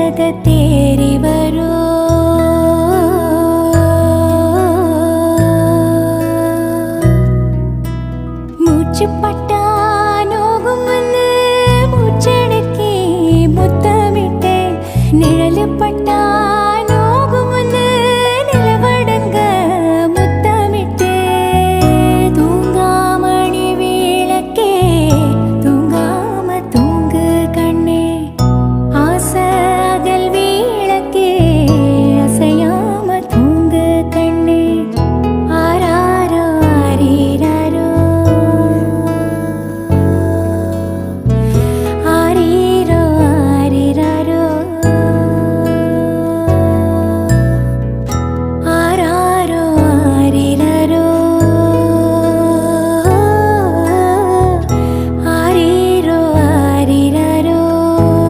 கத தேறி வரோ மூச்சு பட்டா நோகும் வந்து மூச்சடக்கி முத்தமிட்டே நிழலு பட்டா